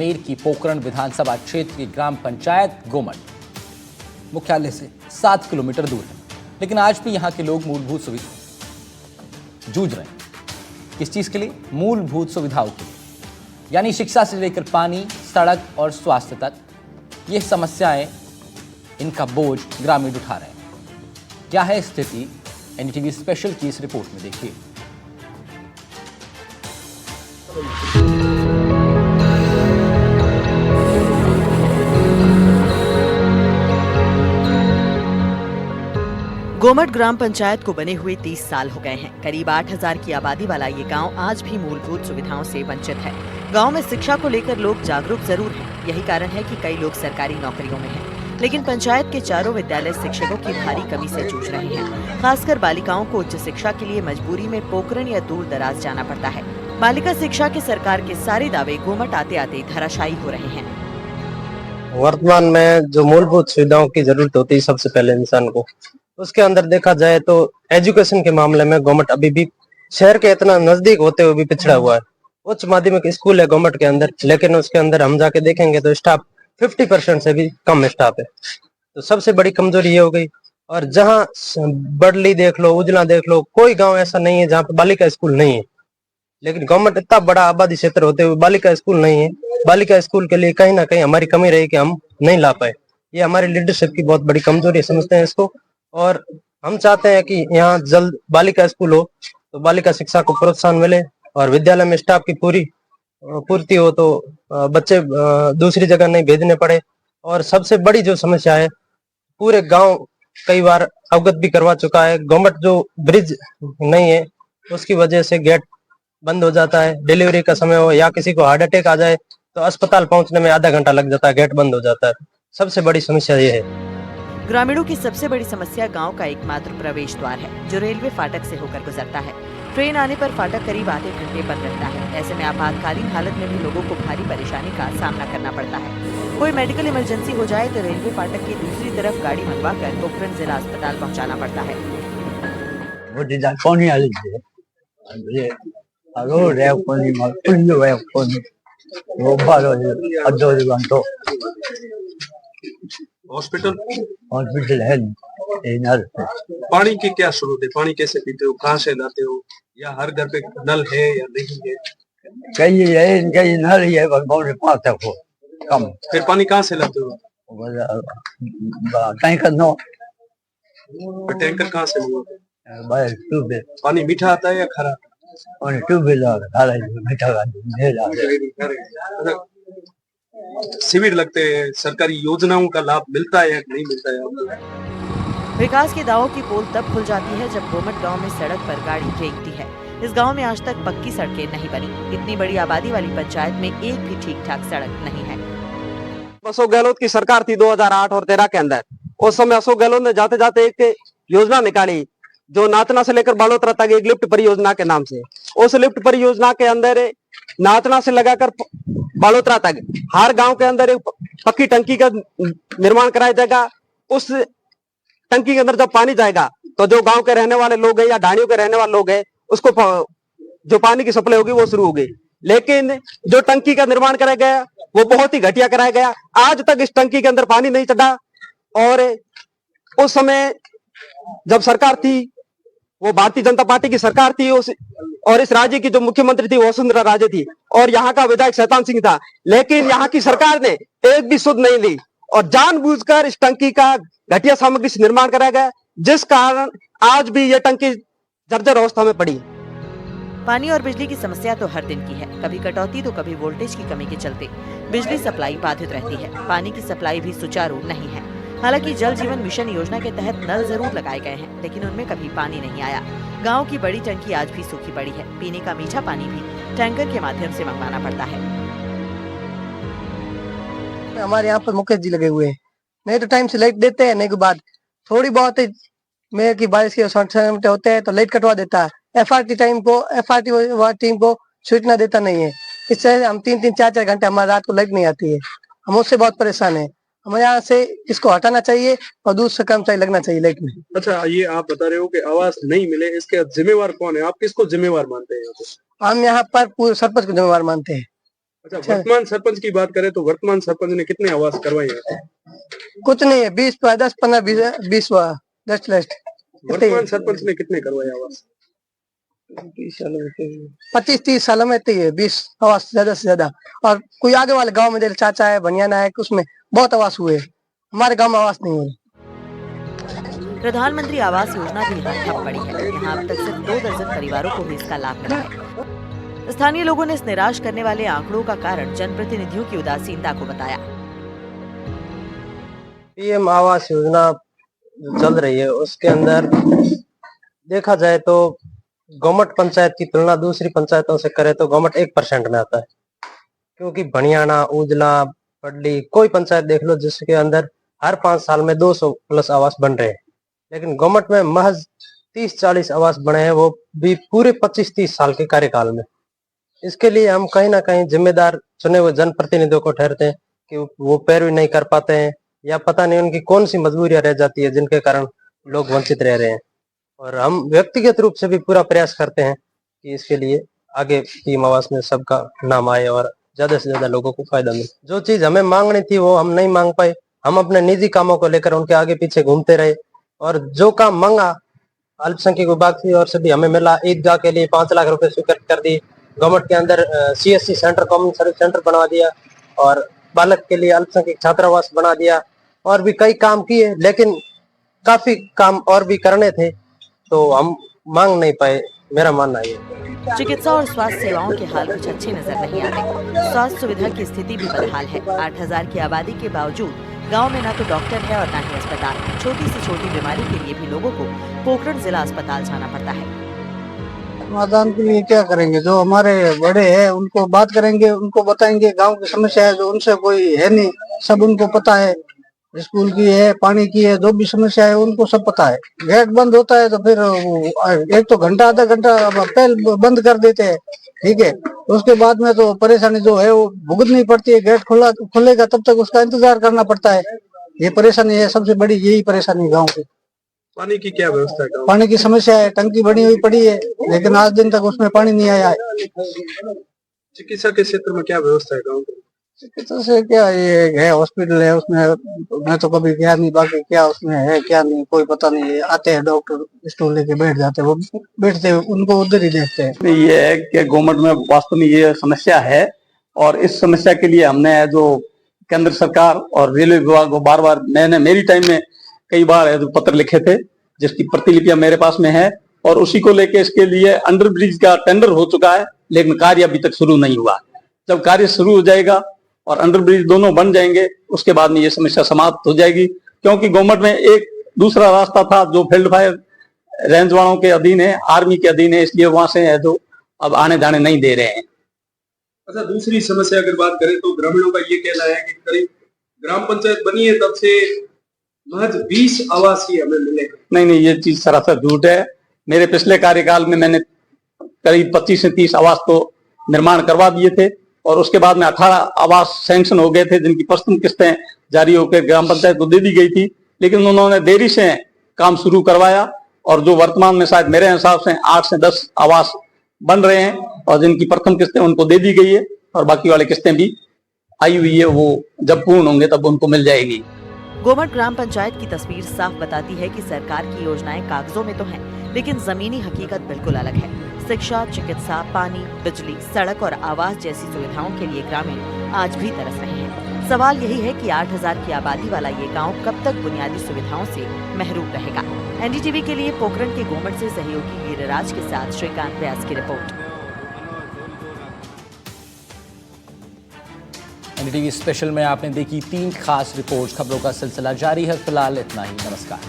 मेर की पोकरण विधानसभा क्षेत्र की ग्राम पंचायत गोमट मुख्यालय से 7 किलोमीटर दूर है, लेकिन आज भी यहाँ के लोग मूलभूत सुविधा जूझ रहे हैं। किस चीज के लिए? मूलभूत सुविधाओं के लिए, यानी शिक्षा से लेकर पानी, सड़क और स्वास्थ्य तक। ये समस्याएं, इनका बोझ ग्रामीण उठा रहे हैं। क्या है स्थिति? एनडीटीवी स्पेशल की इस रिपोर्ट में देखिए। गोमट ग्राम पंचायत को बने हुए 30 साल हो गए हैं। करीब 8000 की आबादी वाला ये गांव आज भी मूलभूत सुविधाओं से वंचित है। गांव में शिक्षा को लेकर लोग जागरूक जरूर हैं। यही कारण है कि कई लोग सरकारी नौकरियों में हैं, लेकिन पंचायत के चारों विद्यालय शिक्षकों की भारी कमी से जूझ रहे हैं। खासकर बालिकाओं को उच्च शिक्षा के लिए मजबूरी में पोखरण या दूर दराज जाना पड़ता है। बालिका शिक्षा के सरकार के सारे दावे गोमट आते आते धराशायी हो रहे हैं। वर्तमान में जो मूलभूत सुविधाओं की जरूरत होती है सबसे पहले इंसान को, उसके अंदर देखा जाए तो एजुकेशन के मामले में गोमट अभी भी शहर के इतना नजदीक होते हुए भी पिछड़ा हुआ है। उच्च माध्यमिक स्कूल है गोमट के अंदर, लेकिन उसके अंदर हम जाके देखेंगे तो स्टाफ 50% से भी कम स्टाफ है। तो सबसे बड़ी कमजोरी ये हो गई। और जहाँ बडली देख लो, उजला देख लो, कोई गांव ऐसा नहीं है जहाँ पे बालिका स्कूल नहीं है। लेकिन गोमट इतना बड़ा आबादी क्षेत्र होते हुए बालिका स्कूल नहीं है। बालिका स्कूल के लिए कहीं ना कहीं हमारी कमी रही कि हम नहीं ला पाए। ये हमारी लीडरशिप की बहुत बड़ी कमजोरी समझते हैं इसको, और हम चाहते हैं कि यहाँ जल्द बालिका स्कूल हो तो बालिका शिक्षा को प्रोत्साहन मिले और विद्यालय में स्टाफ की पूर्ति हो तो बच्चे दूसरी जगह नहीं भेजने पड़े। और सबसे बड़ी जो समस्या है, पूरे गांव कई बार अवगत भी करवा चुका है, गोमट जो ब्रिज नहीं है उसकी वजह से गेट बंद हो जाता है। डिलीवरी का समय हो या किसी को हार्ट अटैक आ जाए तो अस्पताल पहुंचने में आधा घंटा लग जाता है, गेट बंद हो जाता है। सबसे बड़ी समस्या ये है। ग्रामीणों की सबसे बड़ी समस्या गांव का एकमात्र प्रवेश द्वार है, जो रेलवे फाटक से होकर गुजरता है। ट्रेन आने पर फाटक करीब आधे घंटे बंद रहता है। ऐसे में आपातकालीन हालत में भी लोगों को भारी परेशानी का सामना करना पड़ता है। कोई मेडिकल इमरजेंसी हो जाए तो रेलवे फाटक की दूसरी तरफ गाड़ी मंगवा कर पोखरण जिला अस्पताल पहुँचाना पड़ता है। हॉस्पिटल है पानी की क्या स्रोत है? पानी कैसे पीते हो? कहाँ से लाते हो? या हर घर पे नल है या नहीं है? कई है, कई नल है, पर पास तक हो कम। फिर पानी कहाँ से लाते हो? Tanker no. टैंकर कहाँ से हुआ? ट्यूबवेल। पानी मीठा आता है या खरा? ट्यूबवेल मीठा। शिविर लगते हैं, सरकारी योजनाओं का लाभ मिलता है या नहीं मिलता है? विकास के दावों की पोल तब खुल जाती है जब गोमट गांव में सड़क पर गाड़ी रेंगती है। इस गांव में आज तक पक्की सड़कें नहीं बनी। इतनी बड़ी आबादी वाली पंचायत में एक भी ठीक ठाक सड़क नहीं है। अशोक गहलोत की सरकार थी 2008 और 13 के अंदर। उस समय अशोक गहलोत ने जाते जाते एक योजना निकाली जो नातना से लेकर बालोतरा तक, एक लिफ्ट परियोजना के नाम से। उस लिफ्ट परियोजना के अंदर नातना से लगाकर बालोतरा तक हर गांव के अंदर एक पक्की टंकी का निर्माण कराया जाएगा। उस टंकी के अंदर जब पानी जाएगा तो जो गांव के रहने वाले लोग हैं या ढाणियों के रहने वाले लोग हैं, उसको जो पानी की सप्लाई होगी वो शुरू होगी। लेकिन जो टंकी का निर्माण कराया गया वो बहुत ही घटिया कराया गया। आज तक इस टंकी के अंदर पानी नहीं चढ़ा। और उस समय जब सरकार थी वो भारतीय जनता पार्टी की सरकार थी, और इस राज्य की जो मुख्यमंत्री थी वसुंधरा राजे थी, और यहाँ का विधायक शैतान सिंह था। लेकिन यहाँ की सरकार ने एक भी सुध नहीं ली और जानबूझकर इस टंकी का घटिया सामग्री से निर्माण कराया गया, जिस कारण आज भी ये टंकी जर्जर अवस्था में पड़ी। पानी और बिजली की समस्या तो हर दिन की है। कभी कटौती तो कभी वोल्टेज की कमी के चलते बिजली सप्लाई बाधित रहती है। पानी की सप्लाई भी सुचारू नहीं है। हालांकि जल जीवन मिशन योजना के तहत नल जरूर लगाए गए हैं, लेकिन उनमें कभी पानी नहीं आया। गांव की बड़ी टंकी आज भी सूखी पड़ी है। पीने का मीठा पानी भी टैंकर के माध्यम से मंगवाना पड़ता है। हमारे यहाँ पर मुकेश जी लगे हुए हैं, नहीं तो टाइम से लाइट देते हैं, नहीं के बाद थोड़ी बहुत मेघ की बारिश के समय होते हैं तो लाइट कटवा देता है। एफआरटी टीम को सूचना देता नहीं है। इससे हम 3-3, 4-4 घंटे हमारी रात को लाइट नहीं आती है। हम उससे बहुत परेशान है। हमें यहाँ से इसको हटाना चाहिए और दूसरा कर्मचारी लगना चाहिए लाइट में। अच्छा, ये आप बता रहे हो कि आवास नहीं मिले, इसके जिम्मेवार कौन है? आप किसको जिम्मेवार मानते हैं? हम यहाँ पर पूरे सरपंच को जिम्मेवार मानते हैं। अच्छा, वर्तमान सरपंच की बात करें तो वर्तमान सरपंच ने कितने आवास करवाए हैं? कुछ नहीं है, 20 10 15 20 10 लास्ट वर्तमान सरपंच ने कितने करवाए आवास? 25-30 सालों में तो ये 20 आवास ज्यादा से ज्यादा। और कोई आगे वाले गांव में जैसे चाचा है, बनियाना है, उसमें बहुत आवास हुए। हमारे गांव में आवास नहीं हुए। प्रधानमंत्री आवास योजना भी यहाँ ठप पड़ी है। यहाँ अब तक सिर्फ 2 दर्जन परिवारों को ही इसका लाभ मिला है। स्थानीय लोगों ने इस निराश करने वाले आंकड़ों का कारण जनप्रतिनिधियों की उदासीनता को बताया। पीएम आवास योजना जो चल रही है उसके अंदर देखा जाए तो गवर्नमेंट पंचायत की तुलना दूसरी पंचायतों से करे तो गवर्नमेंट 1% में आता है, क्योंकि बनियाना, उजला, पडली कोई पंचायत देख लो जिसके अंदर हर 5 साल में 200 प्लस आवास बन रहे हैं, लेकिन गवर्नमेंट में महज 30-40 आवास बने हैं, वो भी पूरे 25-30 साल के कार्यकाल में। इसके लिए हम कहीं ना कहीं जिम्मेदार चुने हुए जनप्रतिनिधियों को ठहरते हैं कि वो पैरवी नहीं कर पाते हैं, या पता नहीं उनकी कौन सी मजबूरियां रह जाती है जिनके कारण लोग वंचित रह रहे हैं। और हम व्यक्तिगत रूप से भी पूरा प्रयास करते हैं कि इसके लिए आगे पीएम आवास में सबका नाम आए और ज्यादा से ज्यादा लोगों को फायदा मिले। जो चीज हमें मांगनी थी वो हम नहीं मांग पाए, हम अपने निजी कामों को लेकर उनके आगे पीछे घूमते रहे, और जो काम मांगा अल्पसंख्यक विभाग से और सभी हमें मिला। ईदगाह के लिए 5 लाख रुपए स्वीकृत कर दी, गवर्नमेंट के अंदर CSC centre, common service centre बनवा दिया, और बालक के लिए अल्पसंख्यक छात्रावास बना दिया, और भी कई काम किए, लेकिन काफी काम और भी करने थे तो हम मांग नहीं पाए, मेरा मानना है। चिकित्सा और स्वास्थ्य सेवाओं के हाल कुछ अच्छे नजर नहीं आते। स्वास्थ्य सुविधा की स्थिति भी बदहाल है। 8000 की आबादी के बावजूद गांव में न तो डॉक्टर है और न ही अस्पताल। छोटी से छोटी बीमारी के लिए भी लोगों को पोखरण जिला अस्पताल जाना पड़ता है। समाधान के लिए क्या करेंगे? जो हमारे बड़े हैं उनको बात करेंगे, उनको बताएंगे गांव की समस्या है जो उनसे कोई है नहीं, सब उनको पता है। स्कूल की है, पानी की है, जो भी समस्या है उनको सब पता है। गेट बंद होता है तो फिर एक तो घंटा आधा घंटा पहले बंद कर देते हैं, ठीक है। उसके बाद में तो परेशानी जो है वो भुगतनी पड़ती है। गेट खुलेगा तब तक उसका इंतजार करना पड़ता है। ये परेशानी है, सबसे बड़ी यही परेशानी गाँव की। पानी की क्या व्यवस्था है? पानी की समस्या है, टंकी बनी हुई पड़ी है लेकिन आज दिन तक उसमें पानी नहीं आया है। चिकित्सा के क्षेत्र में क्या व्यवस्था है गाँव की? चिकित्सा से क्या, ये है हॉस्पिटल है, उसमें मैं तो कभी गया नहीं, बाकी क्या उसमें है क्या नहीं कोई पता नहीं। आते हैं डॉक्टर, स्टूल लेके बैठ जाते हैं, वो बैठते हैं, उनको उधर ही देखते हैं। ये है कि गवर्नमेंट में वास्तव में ये समस्या है, और इस समस्या के लिए हमने जो केंद्र सरकार और रेलवे विभाग को बार बार, मैंने मेरी टाइम में कई बार है जो पत्र लिखे थे, जिसकी प्रतिलिपियां मेरे पास में है, और उसी को लेके इसके लिए अंडर ब्रिज का टेंडर हो चुका है, लेकिन कार्य अभी तक शुरू नहीं हुआ। जब कार्य शुरू हो जाएगा और अंडर ब्रिज दोनों बन जाएंगे, उसके बाद में ये समस्या समाप्त हो जाएगी। क्योंकि गवर्नमेंट में एक दूसरा रास्ता था जो फील्ड फायर रेंज वालों के अधीन है, आर्मी के अधीन है, इसलिए वहां से है जो अब आने जाने नहीं दे रहे हैं। अच्छा, दूसरी समस्या अगर बात करें तो ग्रामीणों का ये कहना है कि करीब ग्राम पंचायत बनी है तब से महज 20 आवास ही हमें मिले। नहीं, ये चीज सरासर झूठ है। मेरे पिछले कार्यकाल में मैंने करीब 25 से 30 आवास तो निर्माण करवा दिए थे, और उसके बाद में 18 आवास सैंक्शन हो गए थे, जिनकी प्रथम किस्तें जारी होकर ग्राम पंचायत को दे दी गई थी, लेकिन उन्होंने देरी से काम शुरू करवाया। और जो वर्तमान में शायद मेरे हिसाब से 8 से 10 आवास बन रहे हैं, और जिनकी प्रथम किस्तें उनको दे दी गई है, और बाकी वाले किस्तें भी आई हुई है, वो जब पूर्ण होंगे तब उनको मिल जाएगी। गोमट ग्राम पंचायत की तस्वीर साफ बताती है कि सरकार की योजनाएं कागजों में तो हैं, लेकिन जमीनी हकीकत बिल्कुल अलग है। शिक्षा, चिकित्सा, पानी, बिजली, सड़क और आवास जैसी सुविधाओं के लिए ग्रामीण आज भी तरस रहे हैं। सवाल यही है कि 8000 की आबादी वाला ये गांव कब तक बुनियादी सुविधाओं से महरूम रहेगा। NDTV के लिए पोखरण के गोमट से सहयोगी गिरिराज के साथ श्रीकांत व्यास की रिपोर्ट। NDTV स्पेशल में आपने देखी 3 खास रिपोर्ट। खबरों का सिलसिला जारी है। फिलहाल इतना ही। नमस्कार।